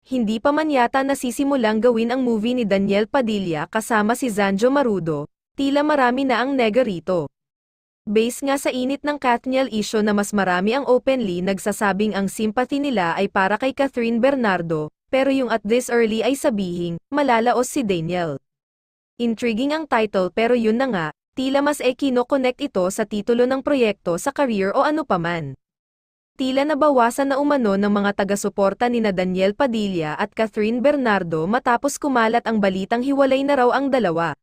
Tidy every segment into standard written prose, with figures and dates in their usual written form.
hindi pa man yata nasisimulang gawin ang movie ni Daniel Padilla kasama si Zanjo Marudo, tila marami na ang nega rito. Base nga sa init ng Katniel issue na mas marami ang openly nagsasabing ang sympathy nila ay para kay Catherine Bernardo, pero yung at this early ay sabihing, malalaos si Daniel. Intriguing ang title pero yun na nga, tila mas kino-connect ito sa titulo ng proyekto sa career o ano paman. Tila nabawasan na umano ng mga taga-suporta nina Daniel Padilla at Catherine Bernardo matapos kumalat ang balitang hiwalay na raw ang dalawa.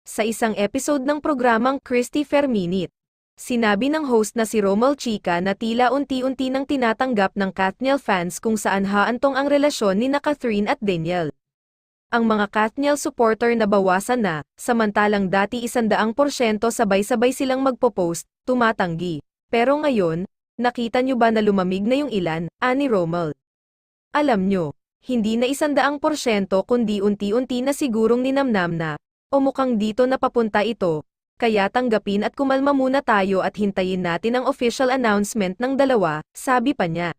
Sa isang episode ng programang Christy Fair Minute, sinabi ng host na si Romel Chica na tila unti-unti nang tinatanggap ng Katniel fans kung saan haantong ang relasyon ni Catherine at Daniel. Ang mga Katniel supporter na bawasan na, samantalang dati 100% sabay-sabay silang magpo-post, tumatanggi. Pero ngayon, nakita nyo ba na lumamig na yung ilan, ani Romel? Alam nyo, hindi na 100% kundi unti-unti na sigurong ninamnam na, o mukhang dito na papunta ito, kaya tanggapin at kumalma muna tayo at hintayin natin ang official announcement ng dalawa, sabi pa niya.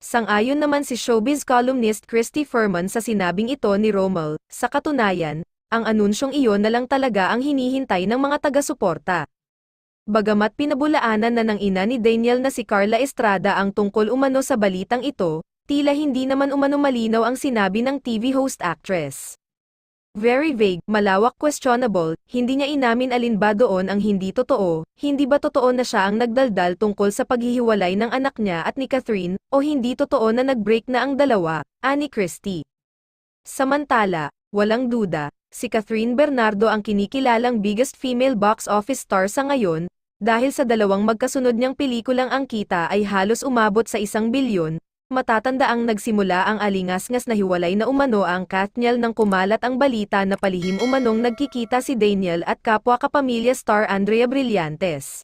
Sang-ayon naman si showbiz columnist Christy Furman sa sinabing ito ni Romel, sa katunayan, ang anunsyong iyon na lang talaga ang hinihintay ng mga taga-suporta. Bagamat pinabulaanan na ng ina ni Daniel na si Carla Estrada ang tungkol umano sa balitang ito, tila hindi naman umano malinaw ang sinabi ng TV host actress. Very vague, malawak questionable, hindi niya inamin alin ba doon ang hindi totoo, hindi ba totoo na siya ang nagdaldal tungkol sa paghihiwalay ng anak niya at ni Catherine, o hindi totoo na nag-break na ang dalawa, ani Christie. Samantala, walang duda, si Catherine Bernardo ang kinikilalang biggest female box office star sa ngayon, dahil sa dalawang magkasunod niyang pelikulang ang kita ay halos umabot sa 1 bilyon, matatandaang nagsimula ang alingas-ngas na hiwalay na umano ang Katniel nang kumalat ang balita na palihim umanong nagkikita si Daniel at kapwa kapamilya star Andrea Brillantes.